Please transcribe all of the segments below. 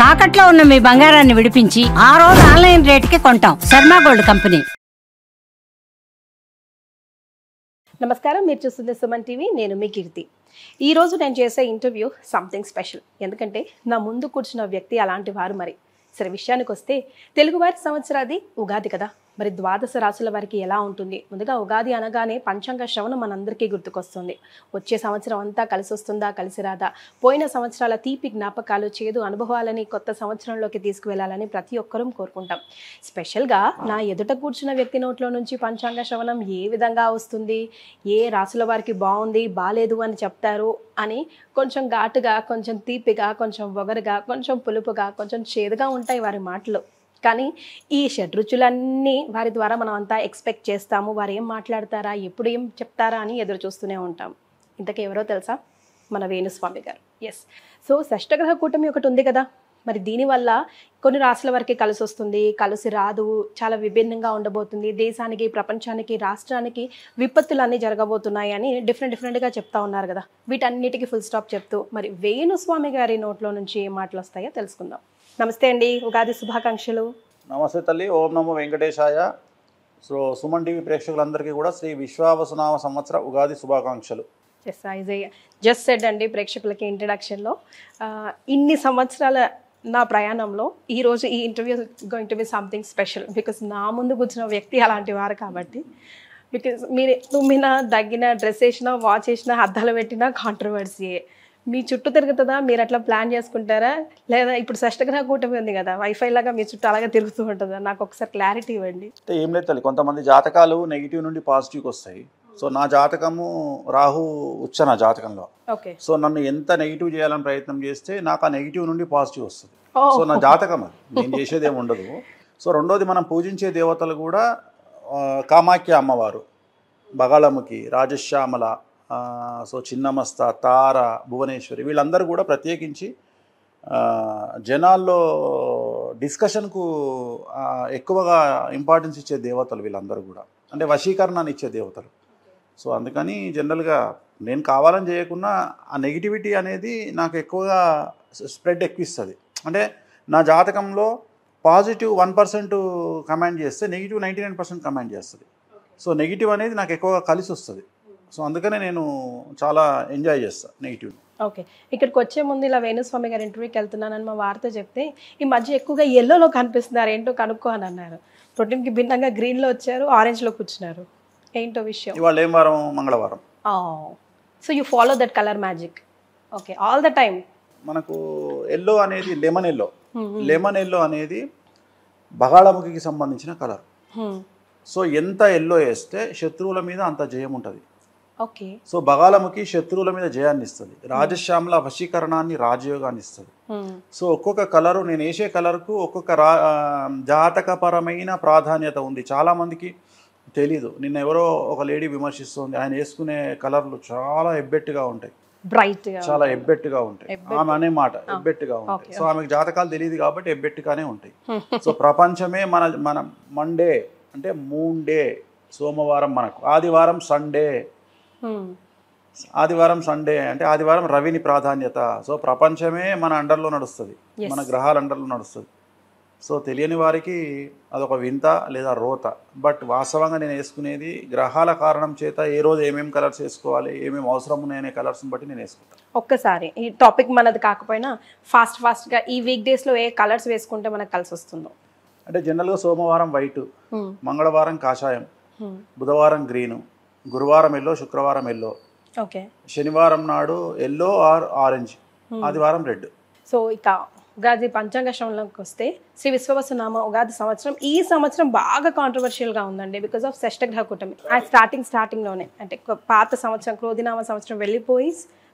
తాకట్లో ఉన్న మీ బంగారాన్ని విడిపించి ఆ రోజు ఆన్లైన్ రేటుకి కొంటాం. Sharma gold company. నమస్కారం, మీరు చూస్తుంది సుమన్ టీవీ. నేను మీ కీర్తి. ఈ రోజు నేను చేసే ఇంటర్వ్యూ సంథింగ్ స్పెషల్. ఎందుకంటే నా ముందు కూర్చున్న వ్యక్తి అలాంటి వారు. మరి సరే, విషయానికి వస్తే తెలుగువారి సంవత్సరాది ఉగాది కదా. మరి ద్వాదశ రాశుల వారికి ఎలా ఉంటుంది? ముందుగా ఉగాది అనగానే పంచాంగ శ్రవణం మనందరికీ గుర్తుకొస్తుంది. వచ్చే సంవత్సరం అంతా కలిసి వస్తుందా, కలిసి రాదా, పోయిన సంవత్సరాల తీపి జ్ఞాపకాలు, చేదు అనుభవాలని కొత్త సంవత్సరంలోకి తీసుకువెళ్ళాలని ప్రతి ఒక్కరూ కోరుకుంటాం. స్పెషల్గా నా ఎదుట కూర్చున్న వ్యక్తి నోట్లో నుంచి పంచాంగ శ్రవణం ఏ విధంగా వస్తుంది, ఏ రాశుల వారికి బాగుంది బాలేదు అని చెప్తారు అని కొంచెం ఘాటుగా, కొంచెం తీపిగా, కొంచెం వగరుగా, కొంచెం పులుపుగా, కొంచెం చేదుగా ఉంటాయి వారి మాటలు. కానీ ఈ షడ్రుచులన్నీ వారి ద్వారా మనం అంతా ఎక్స్పెక్ట్ చేస్తాము. వారు ఏం మాట్లాడతారా, ఎప్పుడు ఏం చెప్తారా అని ఎదురు చూస్తూనే ఉంటాం. ఇంతకీ ఎవరో తెలుసా? మన వేణుస్వామి గారు. ఎస్. సో షష్టగ్రహ కూటమి ఒకటి ఉంది కదా. మరి దీనివల్ల కొన్ని రాశుల వరకు కలిసి వస్తుంది, కలిసి రాదు, చాలా విభిన్నంగా ఉండబోతుంది, దేశానికి, ప్రపంచానికి, రాష్ట్రానికి విపత్తులు అన్నీ జరగబోతున్నాయి అని డిఫరెంట్గా చెప్తా ఉన్నారు కదా. వీటన్నిటికీ ఫుల్ స్టాప్ చెప్తూ మరి వేణుస్వామి గారి నోట్లో నుంచి ఏ మాటలు వస్తాయో తెలుసుకుందాం. నమస్తే అండి, ఉగాది శుభాకాంక్షలు. నమస్తే తల్లి. ఓం నమో వెంకటేశాయ. సో సుమన్ టీవీ ప్రేక్షకులందరికీ కూడా శ్రీ విశ్వావసునామ సంవత్సర ఉగాది శుభాకాంక్షలు. ఎస్, జస్ట్ సెడ్ అండి ప్రేక్షకులకి ఇంట్రడక్షన్లో. ఇన్ని సంవత్సరాల నా ప్రయాణంలో ఈరోజు ఈ interview going to be something special. Because నా ముందు కూర్చున్న వ్యక్తి అలాంటి వారు కాబట్టి. బికాస్ మీరు తుమ్మినా, దగ్గిన, డ్రెస్ వేసినా, వాచ్ వేసినా, అద్దాలు పెట్టినా కాంట్రవర్సీయే. మీ చుట్టూ తిరుగుతుందా? మీరు అట్లా ప్లాన్ చేసుకుంటారా? లేదా ఇప్పుడు షష్టగ్రహ కూటమి ఉంది కదా, వైఫై లాగా మీ చుట్టూ అలాగే తిరుగుతూ ఉంటుందా? నాకు ఒకసారి క్లారిటీ ఇవ్వండి. అంటే ఏం లేదు తల్లి, కొంతమంది జాతకాలు నెగిటివ్ నుండి పాజిటివ్కి వస్తాయి. సో నా జాతకము రాహు ఉచ్చ నా జాతకంలో. ఓకే. సో నన్ను ఎంత నెగిటివ్ చేయాలని ప్రయత్నం చేస్తే నాకు ఆ నెగిటివ్ నుండి పాజిటివ్ వస్తుంది. సో నా జాతకం అది, నేను చేసేది ఏమి ఉండదు. సో రెండోది, మనం పూజించే దేవతలు కూడా కామాఖ్య అమ్మవారు, బగాళముఖి, రాజశ్యామల, సో చిన్నమస్త, తార, భువనేశ్వరి, వీళ్ళందరూ కూడా ప్రత్యేకించి జనాల్లో డిస్కషన్కు ఎక్కువగా ఇంపార్టెన్స్ ఇచ్చే దేవతలు వీళ్ళందరూ కూడా. అంటే వశీకరణాన్ని ఇచ్చే దేవతలు. సో అందుకని జనరల్గా నేను కావాలని చేయకుండా ఆ నెగిటివిటీ అనేది నాకు ఎక్కువగా స్ప్రెడ్ ఎక్కువిస్తుంది. అంటే నా జాతకంలో పాజిటివ్ 1% కమాండ్ చేస్తే నెగిటివ్ 99% కమాండ్ చేస్తుంది. సో నెగిటివ్ అనేది నాకు ఎక్కువగా కలిసి వస్తుంది. సో అందుకనే నేను చాలా ఎంజాయ్ చేస్తాను నెగిటివ్. ఓకే. ఇక్కడికి వచ్చే ముందు ఇలా వేణుస్వామి గారి ఇంటర్వ్యూకి వెళ్తున్నానని మా వార్త చెప్తే ఈ మధ్య ఎక్కువగా ఎల్లోలో కనిపిస్తున్నారు, ఏంటో కనుక్కో అని అన్నారు. ప్రోటీన్కి భిన్నంగా గ్రీన్లో వచ్చారు, ఆరెంజ్లో కూర్చున్నారు. ఏంటో విషయం? ఇవాళ ఏం వారం? మంగళవారం. So you follow that colour magic. Okay, all the time. మనకు ఎల్లో అనేది లెమన్ ఎల్లో. లెమన్ ఎల్లో అనేది బగాళముఖికి సంబంధించిన కలర్. సో ఎంత ఎల్లో వేస్తే శత్రువుల మీద అంత జయం ఉంటుంది. ఓకే. సో బగాళముఖి శత్రువుల మీద జయాన్ని ఇస్తుంది, రాజశ్యామల వశీకరణాన్ని, రాజయోగాన్ని ఇస్తుంది. సో ఒక్కొక్క కలరు, నేను వేసే కలర్కు ఒక్కొక్క జాతకపరమైన ప్రాధాన్యత ఉంది. చాలామందికి తెలీదు. నిన్న ఎవరో ఒక లేడీ విమర్శిస్తుంది, ఆయన వేసుకునే కలర్లు చాలా ఎబ్బెట్టుగా ఉంటాయి, బ్రైట్, చాలా ఎబ్బెట్టుగా ఉంటాయి. ఆమె అనే మాట ఎబ్బెట్టుగా ఉంటాయి. సో ఆమెకు జాతకాలు తెలియదు కాబట్టి ఎబ్బెట్టుగానే ఉంటాయి. సో ప్రపంచమే మన మండే అంటే మూన్ డే, సోమవారం మనకు, ఆదివారం సండే, ఆదివారం సండే అంటే ఆదివారం రవిని ప్రాధాన్యత. సో ప్రపంచమే మన అండర్లో నడుస్తుంది, మన గ్రహాల అండర్లో నడుస్తుంది. సో తెలియని వారికి అదొక వింత లేదా రోత. బట్ వాస్తవంగా నేను వేసుకునేది గ్రహాల కారణం చేత ఏ రోజు ఏమేమి కలర్స్ వేసుకోవాలి, ఏమేమి అవసరం ఉన్నాయనే కలర్స్ని బట్టి నేను వేసుకుంటాను. ఒక్కసారి ఈ టాపిక్ మనది కాకపోయినా ఫాస్ట్గా ఈ వీక్ డేస్లో ఏ కలర్స్ వేసుకుంటే మనకు కలిసి వస్తుందో? అంటే జనరల్గా సోమవారం వైట్, మంగళవారం కాషాయం, బుధవారం గ్రీను, గురువారం ఎల్లో, శుక్రవారం ఎల్లో, ఓకే, శనివారం నాడు ఎల్లో ఆర్ ఆరెంజ్, ఆదివారం రెడ్. సో ఇక ఉగాది పంచాంగ శ్రవణంలోకి వస్తే శ్రీ విశ్వవసునామ ఉగాది సంవత్సరం ఈ సంవత్సరం బాగా కాంట్రవర్షియల్గా ఉందండి. బికాస్ ఆఫ్ షష్టగ్రహ కూటమి. స్టార్టింగ్లోనే అంటే పాత సంవత్సరం క్రోధినామ సంవత్సరం వెళ్ళిపోయి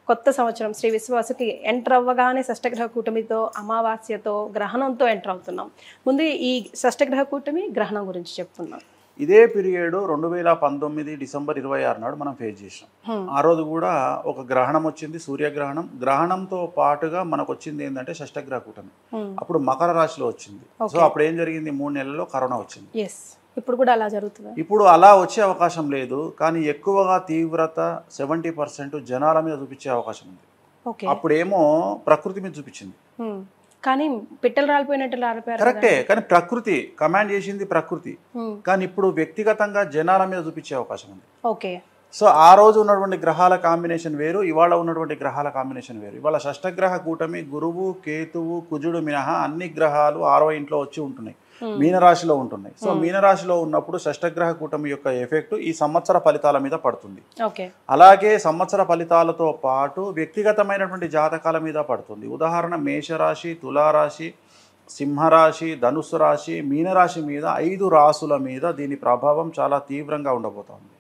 కొత్త సంవత్సరం శ్రీ విశ్వవసుకి ఎంటర్ అవ్వగానే షష్టగ్రహ కూటమితో, అమావాస్యతో, గ్రహణంతో ఎంటర్ అవుతున్నాం. ముందు ఈ షష్టగ్రహ కూటమి గ్రహణం గురించి చెప్తున్నాం. ఇదే పీరియడ్ 2019 డిసెంబర్ 26 నాడు మనం ఫేస్ చేసాం. ఆ రోజు కూడా ఒక గ్రహణం వచ్చింది, సూర్యగ్రహణం. గ్రహణంతో పాటుగా మనకు వచ్చింది ఏంటంటే షష్టగ్రహ కూటమి. అప్పుడు మకర రాశిలో వచ్చింది. సో అప్పుడు ఏం జరిగింది, 3 నెలల్లో కరోనా వచ్చింది. ఇప్పుడు కూడా అలా జరుగుతుంది. ఇప్పుడు అలా వచ్చే అవకాశం లేదు, కానీ ఎక్కువగా తీవ్రత 70% జనాల మీద చూపించే అవకాశం ఉంది. అప్పుడేమో ప్రకృతి మీద చూపించింది, కానీ పిట్టలు రాలిపోయినట్టు రాలిపోయారు కదా. కరెక్టే, కానీ ప్రకృతి కమాండ్ చేసింది ప్రకృతి. కానీ ఇప్పుడు వ్యక్తిగతంగా జనాల మీద చూపించే అవకాశం ఉంది. ఓకే. సో ఆ రోజు ఉన్నటువంటి గ్రహాల కాంబినేషన్ వేరు, ఇవాళ ఉన్నటువంటి గ్రహాల కాంబినేషన్ వేరు. ఇవాళ షష్టగ్రహ కూటమి గురువు, కేతువు, కుజుడు మినహా అన్ని గ్రహాలు 6వ ఇంట్లో వచ్చి ఉంటున్నాయి, మీనరాశిలో ఉంటున్నాయి. సో మీనరాశిలో ఉన్నప్పుడు షష్టగ్రహ కూటమి యొక్క ఎఫెక్ట్ ఈ సంవత్సర ఫలితాల మీద పడుతుంది. ఓకే. అలాగే సంవత్సర ఫలితాలతో పాటు వ్యక్తిగతమైనటువంటి జాతకాల మీద పడుతుంది. ఉదాహరణ మేషరాశి, తులారాశి, సింహరాశి, ధనుస్సు రాశి, మీనరాశి మీద 5 రాశుల మీద దీని ప్రభావం చాలా తీవ్రంగా ఉండబోతోంది.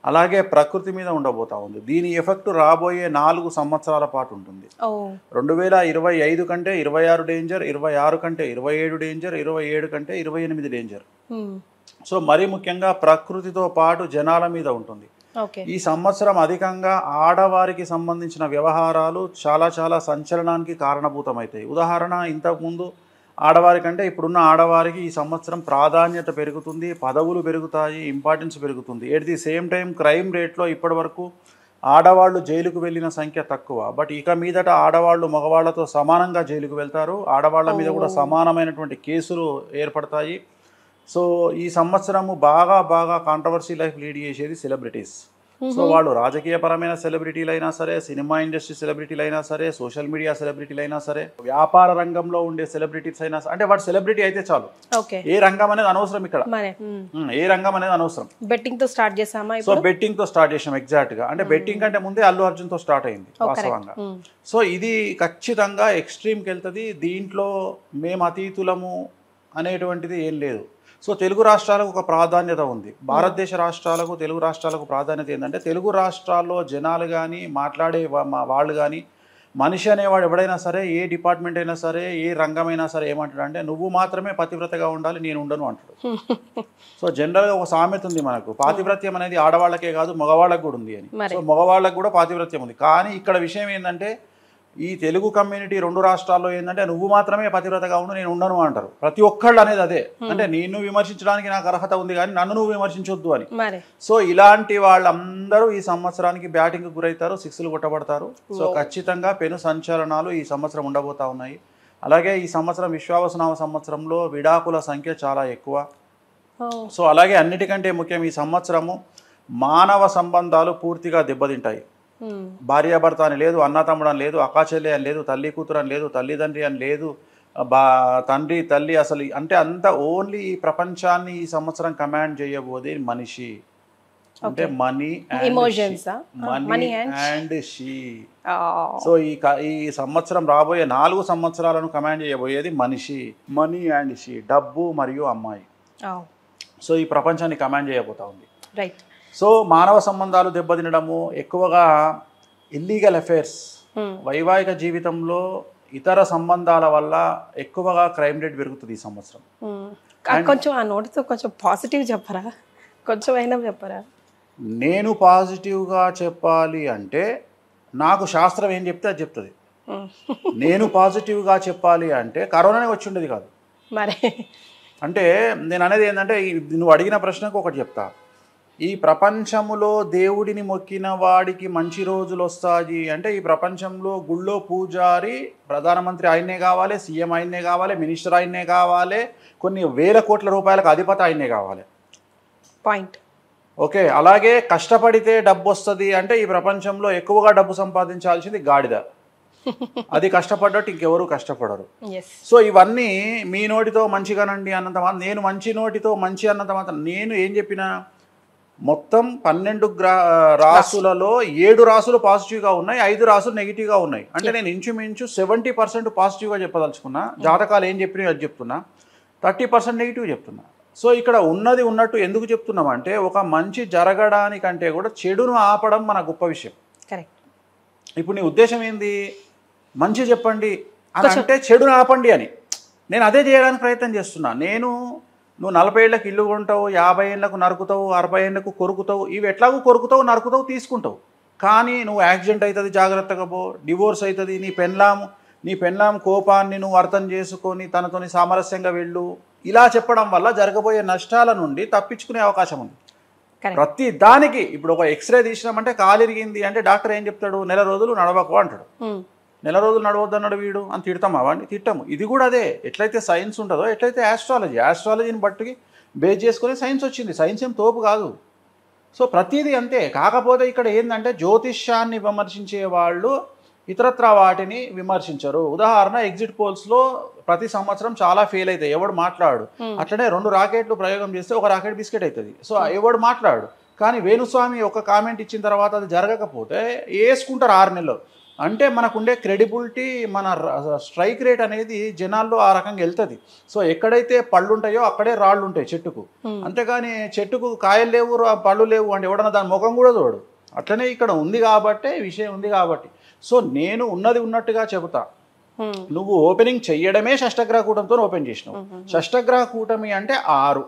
అలాగే ప్రకృతి మీద ఉండబోతా ఉంది. దీని ఎఫెక్ట్ రాబోయే 4 సంవత్సరాల పాటు ఉంటుంది. 2025 కంటే 26 డేంజర్, 26 కంటే 27 డేంజర్, 27 కంటే 28 డేంజర్. సో మరీ ముఖ్యంగా ప్రకృతితో పాటు జనాల మీద ఉంటుంది. ఈ సంవత్సరం అధికంగా ఆడవారికి సంబంధించిన వ్యవహారాలు చాలా చాలా సంచలనానికి కారణభూతమవుతాయి. ఉదాహరణ, ఇంతకుముందు ఆడవారి కంటే ఇప్పుడున్న ఆడవారికి ఈ సంవత్సరం ప్రాధాన్యత పెరుగుతుంది, పదవులు పెరుగుతాయి, ఇంపార్టెన్స్ పెరుగుతుంది. At the same time crime రేట్లో ఇప్పటి వరకు ఆడవాళ్ళు జైలుకు వెళ్ళిన సంఖ్య తక్కువ. బట్ ఇక మీదట ఆడవాళ్ళు మగవాళ్లతో సమానంగా జైలుకు వెళ్తారు. ఆడవాళ్ళ మీద కూడా సమానమైనటువంటి కేసులు ఏర్పడతాయి. సో ఈ సంవత్సరము బాగా కాంట్రవర్సీ లైఫ్ లీడ్ చేసేది సెలబ్రిటీస్. సో వాళ్ళు రాజకీయపరమైన సెలబ్రిటీలు అయినా సరే, సినిమా ఇండస్ట్రీ సెలబ్రిటీలు అయినా సరే, సోషల్ మీడియా సెలబ్రిటీలు అయినా సరే, వ్యాపార రంగంలో ఉండే సెలబ్రిటీస్ అయినా సరే, అంటే వాడు సెలబ్రిటీ అయితే చాలు, ఏ రంగం అనేది అనవసరం. ఇక్కడ ఏ రంగం అనేది అనవసరం. బెట్టింగ్ తో స్టార్ట్ చేసామా? సో బెట్టింగ్ తో స్టార్ట్ చేసాం. ఎగ్జాక్ట్ గా, అంటే బెట్టింగ్ కంటే ముందే అల్లు అర్జున్ తో స్టార్ట్ అయింది వాస్తవంగా. సో ఇది ఖచ్చితంగా ఎక్స్ట్రీమ్కి వెళ్తుంది. దీంట్లో మేము అతీతులము అనేటువంటిది ఏం లేదు. సో తెలుగు రాష్ట్రాలకు ఒక ప్రాధాన్యత ఉంది. భారతదేశ రాష్ట్రాలకు, తెలుగు రాష్ట్రాలకు ప్రాధాన్యత ఏంటంటే, తెలుగు రాష్ట్రాల్లో జనాలు కానీ, మాట్లాడే వాళ్ళు కానీ, మనిషి అనేవాడు ఎవడైనా సరే, ఏ డిపార్ట్మెంట్ అయినా సరే, ఏ రంగమైనా సరే ఏమంటాడు అంటే, నువ్వు మాత్రమే పతివ్రతగా ఉండాలి, నేను ఉండను అంటాడు. సో జనరల్గా ఒక సామెత ఉంది మనకు, పాతివ్రత్యం అనేది ఆడవాళ్ళకే కాదు మగవాళ్ళకు కూడా ఉంది అని. సో మగవాళ్ళకు కూడా పాతివ్రత్యం ఉంది. కానీ ఇక్కడ విషయం ఏంటంటే, ఈ తెలుగు కమ్యూనిటీ 2 రాష్ట్రాల్లో ఏంటంటే, నువ్వు మాత్రమే పతివ్రతగా ఉండు, నేను ఉండను అంటారు. ప్రతి ఒక్కళ్ళు అనేది అదే, అంటే నిన్ను విమర్శించడానికి నాకు అర్హత ఉంది కానీ నన్ను నువ్వు విమర్శించొద్దు అని. సో ఇలాంటి వాళ్ళందరూ ఈ సంవత్సరానికి బ్యాటింగ్ గురవుతారు, 6లు కొట్టబడతారు. సో ఖచ్చితంగా పెను సంచలనాలు ఈ సంవత్సరం ఉండబోతా ఉన్నాయి. అలాగే ఈ సంవత్సరం విశ్వావసునామ సంవత్సరంలో విడాకుల సంఖ్య చాలా ఎక్కువ. సో అలాగే అన్నిటికంటే ముఖ్యం, ఈ సంవత్సరము మానవ సంబంధాలు పూర్తిగా దెబ్బతింటాయి. భార్యాభర్త అని లేదు, అన్న తమ్ముడు అని లేదు, అక్కాచెల్లి అని లేదు, తల్లి కూతురు అని లేదు, తల్లిదండ్రి అని లేదు, తండ్రి తల్లి, అసలు అంటే అంత ఓన్లీ ఈ ప్రపంచాన్ని ఈ సంవత్సరం కమాండ్ చేయబోదే మనిషి. అంటే మనీ అండ్ షీ. సో ఈ సంవత్సరం రాబోయే 4 సంవత్సరాలను కమాండ్ చేయబోయేది మనిషి, మనీ అండ్ షీ, డబ్బు మరియు అమ్మాయి. సో ఈ ప్రపంచాన్ని కమాండ్ చేయబోతా ఉంది. రైట్. సో మానవ సంబంధాలు దెబ్బతినడము, ఎక్కువగా ఇల్లీగల్ అఫైర్స్, వైవాహిక జీవితంలో ఇతర సంబంధాల వల్ల ఎక్కువగా క్రైమ్ రేట్ పెరుగుతుంది ఈ సంవత్సరం. కొంచెం ఆ నోటితో కొంచెం పాజిటివ్ చెప్పరా, కొంచెం అయినా చెప్పరా? నేను పాజిటివ్గా చెప్పాలి అంటే నాకు శాస్త్రం ఏం చెప్తే అది చెప్తుంది. నేను పాజిటివ్గా చెప్పాలి అంటే కరోనానే వచ్చి ఉండేది కాదు. మరి అంటే నేను అనేది ఏంటంటే, నువ్వు అడిగిన ప్రశ్నకు ఒకటి చెప్తా. ఈ ప్రపంచములో దేవుడిని మొక్కిన వాడికి మంచి రోజులు వస్తాయి అంటే, ఈ ప్రపంచంలో గుళ్ళో పూజారి ప్రధానమంత్రి ఆయన్నే కావాలి, సీఎం ఆయన్నే కావాలి, మినిస్టర్ ఆయన్నే కావాలి, కొన్ని వేల కోట్ల రూపాయలకు అధిపతి ఆయన్నే కావాలి. పాయింట్. ఓకే. అలాగే కష్టపడితే డబ్బు వస్తుంది అంటే, ఈ ప్రపంచంలో ఎక్కువగా డబ్బు సంపాదించాల్సింది గాడిద. అది కష్టపడ్డట్టు ఇంకెవరు కష్టపడరు. సో ఇవన్నీ మీ నోటితో మంచిగానండి అన్నంత మాత్రం, నేను మంచి నోటితో మంచి అన్నంత మాత్రం, నేను ఏం చెప్పినా మొత్తం 12 రాసులలో 7 రాసులు పాజిటివ్గా ఉన్నాయి, 5 రాసులు నెగిటివ్గా ఉన్నాయి. అంటే నేను ఇంచుమించు 70% పాజిటివ్గా చెప్పదలుచుకున్నా. జాతకాలు ఏం చెప్పినా అది చెప్తున్నా, 30% నెగిటివ్ చెప్తున్నా. సో ఇక్కడ ఉన్నది ఉన్నట్టు ఎందుకు చెప్తున్నామంటే, ఒక మంచి జరగడానికంటే కూడా చెడును ఆపడం మన గొప్ప విషయం. కరెక్ట్. ఇప్పుడు నీ ఉద్దేశం ఏంది, మంచి చెప్పండి అని అంటే చెడును ఆపండి అని. నేను అదే చేయడానికి ప్రయత్నం చేస్తున్నా. నువ్వు 40 ఏళ్ళకి ఇల్లు కొంటావు, 50 ఏళ్ళకు నరుకుతావు, 60 ఏళ్ళకు కొరుకుతావు. ఇవి ఎట్లాగూ కొరుకుతావు, నరుకుతావు, తీసుకుంటావు. కానీ నువ్వు యాక్సిడెంట్ అవుతుంది, జాగ్రత్తగా పో, డివోర్స్ అవుతుంది, నీ పెళ్ళాం కోపాన్ని నువ్వు అర్థం చేసుకొని తనతోని సామరస్యంగా వెళ్ళు. ఇలా చెప్పడం వల్ల జరగబోయే నష్టాల నుండి తప్పించుకునే అవకాశం ఉంది. ప్రతి దానికి ఇప్పుడు ఒక ఎక్స్రే తీసినామంటే కాలు ఇరిగింది అంటే డాక్టర్ ఏం చెప్తాడు, నెల రోజులు నడవకు అంటాడు. నెల రోజులు నడవద్దన్నాడు వీడు అని తిడతామా వాడిని? తిట్టాము. ఇది కూడా అదే, ఎట్లయితే సైన్స్ ఉంటుందో ఎట్లయితే ఆస్ట్రాలజీని బట్టి బేస్ చేసుకుని సైన్స్ వచ్చింది. సైన్స్ ఏం తోపు కాదు. సో ప్రతిదీ అంతే. కాకపోతే ఇక్కడ ఏంటంటే జ్యోతిష్యాన్ని విమర్శించే వాళ్ళు ఇతరత్ర వాటిని విమర్శించరు. ఉదాహరణ, ఎగ్జిట్ పోల్స్లో ప్రతి సంవత్సరం చాలా ఫెయిల్ అవుతాయి, ఎవడు మాట్లాడు. అట్లనే 2 రాకెట్లు ప్రయోగం చేస్తే ఒక రాకెట్ బిస్కెట్ అవుతుంది. సో ఎవడు మాట్లాడు. కానీ వేణుస్వామి ఒక కామెంట్ ఇచ్చిన తర్వాత అది జరగకపోతే వేసుకుంటారు 6 నెలలు. అంటే మనకుండే క్రెడిబిలిటీ, మన స్ట్రైక్ రేట్ అనేది జనాల్లో ఆ రకంగా వెళ్తుంది. సో ఎక్కడైతే పళ్ళు ఉంటాయో అక్కడే రాళ్ళు ఉంటాయి చెట్టుకు. అంతేగాని చెట్టుకు కాయలు లేవు పళ్ళు లేవు అంటే ఎవడన్నా దాని ముఖం కూడా చూడు. అట్లనే ఇక్కడ ఉంది కాబట్టి, విషయం ఉంది కాబట్టి. సో నేను ఉన్నది ఉన్నట్టుగా చెబుతా. నువ్వు ఓపెనింగ్ చెయ్యడమే షష్టగ్రహ కూటమితో ఓపెన్ చేసినావు. షష్టగ్రహ కూటమి అంటే 6.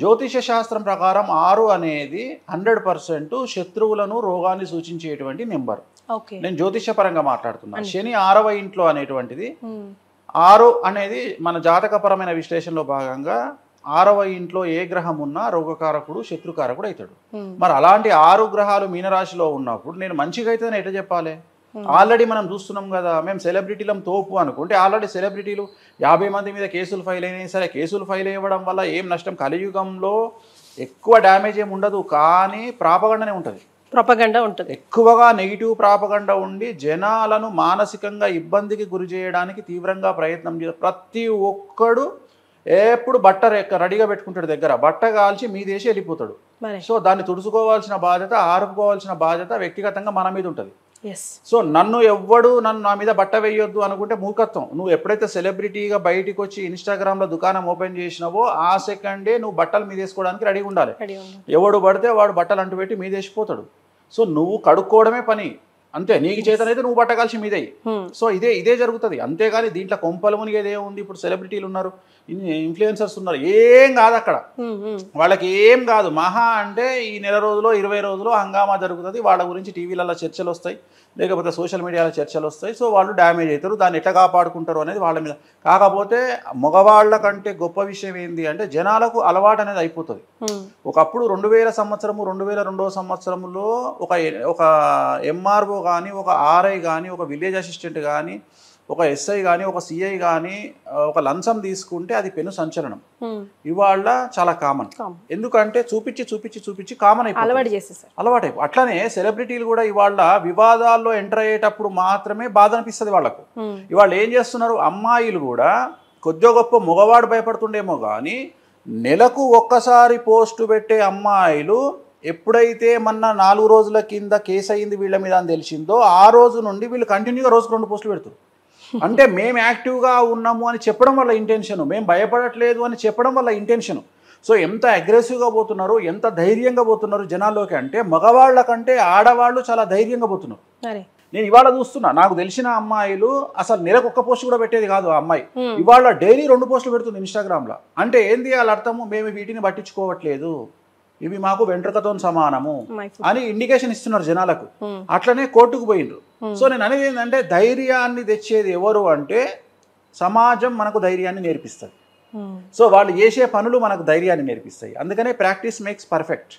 జ్యోతిష శాస్త్రం ప్రకారం 6 అనేది 100% శత్రువులను, రోగాన్ని సూచించేటువంటి నెంబర్. నేను జ్యోతిష పరంగా మాట్లాడుతున్నా. శని 6వ ఇంట్లో అనేటువంటిది 6 అనేది మన జాతకపరమైన విశ్లేషణలో భాగంగా 6వ ఇంట్లో ఏ గ్రహం ఉన్నా రోగకారకుడు, శత్రుకారకుడు అవుతాడు. మరి అలాంటి 6 గ్రహాలు మీనరాశిలో ఉన్నప్పుడు నేను మంచిగా అవుతుందని ఎట్లా చెప్పాలి? ఆల్రెడీ మనం చూస్తున్నాం కదా, మేము సెలబ్రిటీలం తోపు అనుకుంటే ఆల్రెడీ సెలబ్రిటీలు 50 మంది మీద కేసులు ఫైల్ అయినాయి. సరే, కేసులు ఫైల్ అవ్వడం వల్ల ఏం నష్టం? కలియుగంలో ఎక్కువ డ్యామేజ్ ఏమి ఉండదు, కానీ ప్రాపగండనే ఉంటుంది. ప్రొపగండా ఉంటుంది. ఎక్కువగా నెగిటివ్ ప్రాపగండా ఉండి జనాలను మానసికంగా ఇబ్బందికి గురి చేయడానికి తీవ్రంగా ప్రయత్నం చేస్తారు. ప్రతి ఒక్కడు ఎప్పుడు బట్ట రెడీగా పెట్టుకుంటాడు దగ్గర, బట్ట కాల్చి మీ దేశం వెళ్ళిపోతాడు. సో దాన్ని తుడుచుకోవాల్సిన బాధ్యత, ఆరుపుకోవాల్సిన బాధ్యత వ్యక్తిగతంగా మన మీద ఉంటుంది. సో నన్ను నా మీద బట్ట వేయొద్దు అనుకుంటే మూర్ఖత్వం. నువ్వు ఎప్పుడైతే సెలబ్రిటీగా బయటికి వచ్చి ఇన్స్టాగ్రామ్లో దుకాణం ఓపెన్ చేసినావో ఆ సెకండే నువ్వు బట్టలు మీదేసుకోవడానికి రెడీగా ఉండాలి. ఎవడు పడితే వాడు బట్టలు అంటు పెట్టి మీదేసిపోతాడు. సో నువ్వు కడుక్కోవడమే పని అంతే. నీకు చేతనైతే నువ్వు బట్ట కలిసి మీదయ్యి. సో ఇదే జరుగుతుంది. అంతేగాని దీంట్లో కొంపలు మునిగేది ఏముంది? ఇప్పుడు సెలబ్రిటీలు ఉన్నారు, ఇన్ఫ్లుయెన్సర్స్ ఉన్నారు, ఏం కాదు అక్కడ. వాళ్ళకి ఏం కాదు. మహా అంటే ఈ నెల రోజులో 20 రోజులో హంగామా జరుగుతుంది. వాళ్ళ గురించి టీవీలలో చర్చలు వస్తాయి, లేకపోతే సోషల్ మీడియాలో చర్చలు వస్తాయి. సో వాళ్ళు డ్యామేజ్ అవుతారు. దాన్ని ఎట్లా కాపాడుకుంటారు అనేది వాళ్ళ మీద. కాకపోతే మగవాళ్ళ కంటే గొప్ప విషయం ఏంటి అంటే జనాలకు అలవాటు అనేది అయిపోతుంది. ఒకప్పుడు 2000 సంవత్సరము 2002వ సంవత్సరంలో ఒక ఎంఆర్ఓ కానీ, ఒక ఆర్ఐ కానీ, ఒక విలేజ్ అసిస్టెంట్ కానీ, ఒక ఎస్ఐ కానీ, ఒక సిఐ కానీ ఒక లంచం తీసుకుంటే అది పెను సంచలనం. ఇవాళ చాలా కామన్. ఎందుకంటే చూపించి కామన్ అలవాటు. అట్లనే సెలబ్రిటీలు కూడా ఇవాళ వివాదాల్లో ఎంటర్ అయ్యేటప్పుడు మాత్రమే బాధ అనిపిస్తుంది వాళ్ళకు. ఇవాళ ఏం చేస్తున్నారు? అమ్మాయిలు కూడా కొద్దిగా గొప్ప మగవాడు భయపడుతుండేమో కానీ నెలకు ఒక్కసారి పోస్టు పెట్టే అమ్మాయిలు ఎప్పుడైతే మొన్న 4 రోజుల కింద కేసు అయింది వీళ్ళ మీద అని తెలిసిందో ఆ రోజు నుండి వీళ్ళు కంటిన్యూగా రోజుకు 2 పోస్టులు పెడుతున్నారు. అంటే మేము యాక్టివ్గా ఉన్నాము అని చెప్పడం వల్ల ఇంటెన్షను, మేము భయపడట్లేదు అని చెప్పడం వల్ల ఇంటెన్షను. సో ఎంత అగ్రెసివ్గా పోతున్నారు, ఎంత ధైర్యంగా పోతున్నారు జనాల్లోకి అంటే మగవాళ్ళ కంటే ఆడవాళ్ళు చాలా ధైర్యంగా పోతున్నారు. నేను ఇవాళ చూస్తున్నా, నాకు తెలిసిన అమ్మాయిలు అసలు నెలకు 1 పోస్ట్ కూడా పెట్టేది కాదు ఆ అమ్మాయి, ఇవాళ డైలీ 2 పోస్టులు పెడుతుంది ఇన్స్టాగ్రామ్లో. అంటే ఏంది వాళ్ళ అర్థము? మేము వీటిని పట్టించుకోవట్లేదు, ఇవి మాకు వెంట్రుకతో సమానము అని ఇండికేషన్ ఇస్తున్నారు జనాలకు. అట్లనే కోర్టుకు పోయిండ్రు. సో నేను అనేది ఏంటంటే ధైర్యాన్ని తెచ్చేది ఎవరు అంటే సమాజం మనకు ధైర్యాన్ని నేర్పిస్తుంది. సో వాళ్ళు చేసే పనులు మనకు ధైర్యాన్ని నేర్పిస్తాయి. అందుకనే practice makes perfect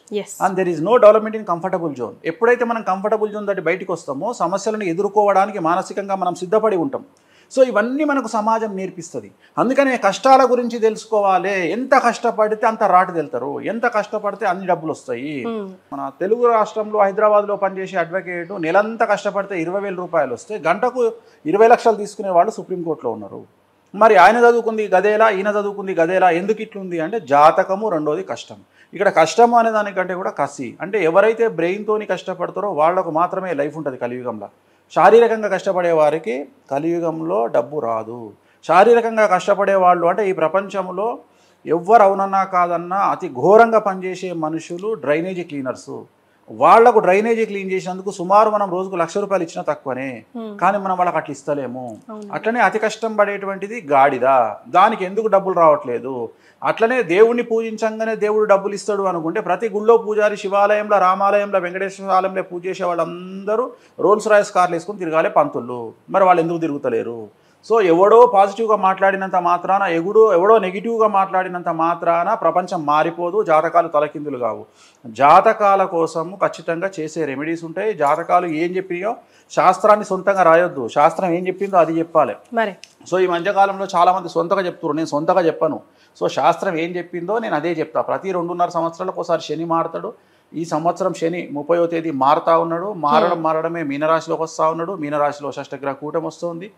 and there is no development in comfortable zone. ఎప్పుడైతే మనం కంఫర్టబుల్ జోన్ దాటి బయటకు వస్తామో సమస్యలను ఎదుర్కోవడానికి మానసికంగా మనం సిద్ధపడి ఉంటాం. సో ఇవన్నీ మనకు సమాజం నేర్పిస్తుంది. అందుకనే కష్టాల గురించి తెలుసుకోవాలి. ఎంత కష్టపడితే అంత రాటు వెళ్తారు, ఎంత కష్టపడితే అన్ని డబ్బులు వస్తాయి. మన తెలుగు రాష్ట్రంలో హైదరాబాద్లో పనిచేసే అడ్వకేట్ నెలంతా కష్టపడితే 20,000 రూపాయలు వస్తే గంటకు 20 లక్షలు తీసుకునే వాళ్ళు సుప్రీంకోర్టులో ఉన్నారు. మరి ఆయన చదువుకుంది గదేలా, ఈయన చదువుకుంది గదేలా, ఎందుకు ఇట్లుంది అంటే జాతకము, రెండోది కష్టం. ఇక్కడ కష్టము అనే దానికంటే కూడా కసి. అంటే ఎవరైతే బ్రెయిన్తోని కష్టపడతారో వాళ్లకు మాత్రమే లైఫ్ ఉంటుంది కలియుగంలో. శారీరకంగా కష్టపడే వారికి కలియుగంలో డబ్బు రాదు. శారీరకంగా కష్టపడే వాళ్ళు అంటే ఈ ప్రపంచంలో ఎవ్వరు అవునన్నా కాదన్నా అతి ఘోరంగా పనిచేసే మనుషులు డ్రైనేజీ క్లీనర్సు. వాళ్లకు డ్రైనేజీ క్లీన్ చేసినందుకు సుమారు మనం రోజుకు ₹1,00,000 ఇచ్చినా తక్కువనే, కానీ మనం వాళ్ళకి అట్లా ఇస్తలేము. అట్లనే అతి కష్టం పడేటువంటిది గాడిద, దానికి ఎందుకు డబ్బులు రావట్లేదు. అట్లనే దేవుణ్ణి పూజించంగానే దేవుడు డబ్బులు ఇస్తాడు అనుకుంటే ప్రతి గుళ్ళో పూజారి, శివాలయంలో, రామాలయంలో, వెంకటేశ్వర ఆలయంలో పూజ చేసే వాళ్ళందరూ రోల్స్ రాయ్స్ కార్లు వేసుకుని తిరగాలి పంతుళ్ళు. మరి వాళ్ళు ఎందుకు తిరుగుతలేరు? సో ఎవడో పాజిటివ్గా మాట్లాడినంత మాత్రాన ఎవడో నెగిటివ్గా మాట్లాడినంత మాత్రాన ప్రపంచం మారిపోదు, జాతకాలు తలకిందులు కావు. జాతకాల కోసము ఖచ్చితంగా చేసే రెమెడీస్ ఉంటాయి. జాతకాలు ఏం చెప్పినాయో శాస్త్రాన్ని సొంతంగా రాయొద్దు, శాస్త్రం ఏం చెప్పిందో అది చెప్పాలి. మరి సో ఈ మధ్యకాలంలో చాలామంది సొంతగా చెప్తున్నారు, నేను సొంతగా చెప్పను. సో శాస్త్రం ఏం చెప్పిందో నేను అదే చెప్తా. ప్రతి 2.5 సంవత్సరాలకు ఒకసారి శని మారుతాడు. ఈ సంవత్సరం శని 30వ తేదీ మారుతా ఉన్నాడు. మారడమే మీనరాశిలోకి వస్తూ ఉన్నాడు. మీనరాశిలో షష్టగ్రహ కూటమి వస్తుంది.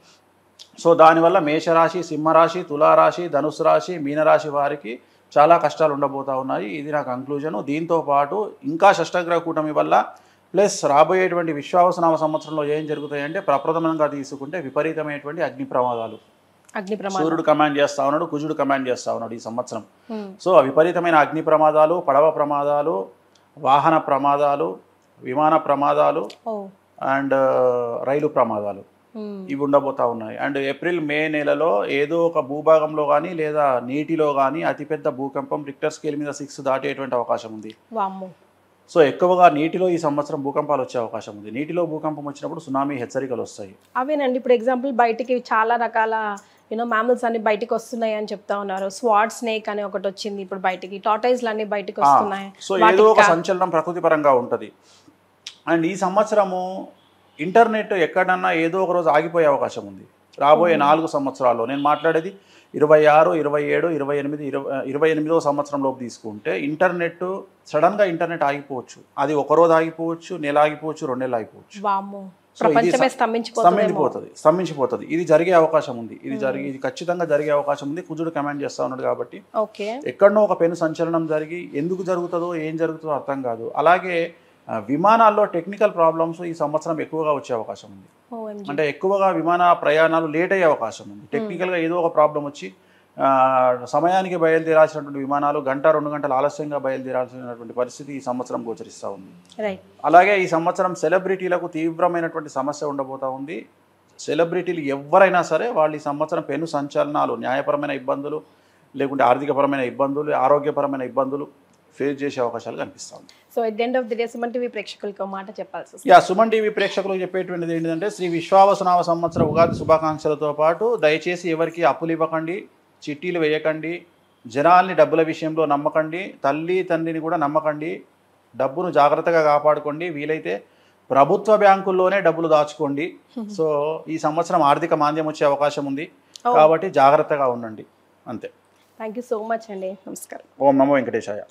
సో దానివల్ల మేషరాశి, సింహరాశి, తులారాశి, ధనుసు రాశి, మీనరాశి వారికి చాలా కష్టాలు ఉండబోతూ ఉన్నాయి. ఇది నా కంక్లూజను. దీంతోపాటు ఇంకా షష్టగ్రహ కూటమి వల్ల ప్లస్ రాబోయేటువంటి విశ్వావసనామ సంవత్సరంలో ఏం జరుగుతాయంటే ప్రప్రథమంగా తీసుకుంటే విపరీతమైనటువంటి అగ్ని ప్రమాదాలు. సూర్యుడు కమాండ్ చేస్తూ ఉన్నాడు, కుజుడు కమాండ్ చేస్తూ ఉన్నాడు ఈ సంవత్సరం. సో విపరీతమైన అగ్ని ప్రమాదాలు, పడవ ప్రమాదాలు, వాహన ప్రమాదాలు, విమాన ప్రమాదాలు అండ్ రైలు ప్రమాదాలు ఇవి ఉండబోతా ఉన్నాయి. అండ్ ఏప్రిల్ మే నెలలో ఏదో ఒక భూభాగంలో కానీ లేదా నీటిలో కానీ అతిపెద్ద భూకంపం రిక్టర్ స్కేల్ మీద 6 దాటేటువంటి అవకాశం ఉంది. సో ఎక్కువగా నీటిలో ఈ సంవత్సరం భూకంపాలు వచ్చే అవకాశం ఉంది. నీటిలో భూకంపం వచ్చినప్పుడు సునామీ హెచ్చరికలు వస్తాయి. అవేనండి, ఇప్పుడు ఎగ్జాంపుల్ బయటికి చాలా రకాల మ్యామల్స్ అన్ని బయటికి వస్తున్నాయి అని చెప్తా ఉన్నారు. స్వాట్ స్నేక్ అని ఒకటి వచ్చింది ఇప్పుడు బయటికి, టార్టాయిస్లు అన్ని బయటికి వస్తున్నాయి. సో ఏదో ఒక సంచలనం ప్రకృతి పరంగా ఉంటుంది. అండ్ ఈ సంవత్సరము ఇంటర్నెట్ ఎక్కడన్నా ఏదో ఒక రోజు ఆగిపోయే అవకాశం ఉంది రాబోయే 4 సంవత్సరాల్లో. నేను మాట్లాడేది 26, 27, 28, 28వ సంవత్సరంలోపు తీసుకుంటే ఇంటర్నెట్ సడన్గా ఇంటర్నెట్ ఆగిపోవచ్చు. అది ఒక రోజు ఆగిపోవచ్చు, నెల ఆగిపోవచ్చు, 2 నెలలు ఆగిపోవచ్చు. స్తంభించిపోతుంది. ఇది జరిగే అవకాశం ఉంది. ఇది ఖచ్చితంగా జరిగే అవకాశం ఉంది. కుజుడు కమాండ్ చేస్తా ఉన్నాడు కాబట్టి ఎక్కడనో ఒక పెను సంచలనం జరిగి ఎందుకు జరుగుతుందో ఏం జరుగుతుందో అర్థం కాదు. అలాగే విమానాల్లో టెక్నికల్ ప్రాబ్లమ్స్ ఈ సంవత్సరం ఎక్కువగా వచ్చే అవకాశం ఉంది. అంటే ఎక్కువగా విమాన ప్రయాణాలు లేట్ అయ్యే అవకాశం ఉంది. టెక్నికల్గా ఏదో ఒక ప్రాబ్లం వచ్చి సమయానికి బయలుదేరాల్సినటువంటి విమానాలు 1-2 గంటలు ఆలస్యంగా బయలుదేరాల్సినటువంటి పరిస్థితి ఈ సంవత్సరం గోచరిస్తూ ఉంది. అలాగే ఈ సంవత్సరం సెలబ్రిటీలకు తీవ్రమైనటువంటి సమస్య ఉండబోతూ ఉంది. సెలబ్రిటీలు ఎవరైనా సరే వాళ్ళు ఈ సంవత్సరం పెను సంచలనాలు, న్యాయపరమైన ఇబ్బందులు, లేకుంటే ఆర్థికపరమైన ఇబ్బందులు, ఆరోగ్యపరమైన ఇబ్బందులు ఫేస్ చేసే అవకాశాలు కనిపిస్తాయి. So at the end of the day Suman TV ప్రేక్షకులకు మాట చెప్పాల్సి వస్తుంది. సుమన్ టీవీ ప్రేక్షకులకు చెప్పేటువంటిది ఏంటంటే శ్రీ విశ్వావసనామ సంవత్సర ఉగాది శుభాకాంక్షలతో పాటు దయచేసి ఎవరికి అప్పులు ఇవ్వకండి, చిట్టీలు వేయకండి, జనాల్ని డబ్బుల విషయంలో నమ్మకండి, తల్లి తండ్రిని కూడా నమ్మకండి, డబ్బును జాగ్రత్తగా కాపాడుకోండి, వీలైతే ప్రభుత్వ బ్యాంకుల్లోనే డబ్బులు దాచుకోండి. సో ఈ సంవత్సరం ఆర్థిక మాంద్యం వచ్చే అవకాశం ఉంది కాబట్టి జాగ్రత్తగా ఉండండి. అంతే. థ్యాంక్ యూ సో మచ్ అండి. నమస్కారం. ఓం నమో వెంకటేశాయ.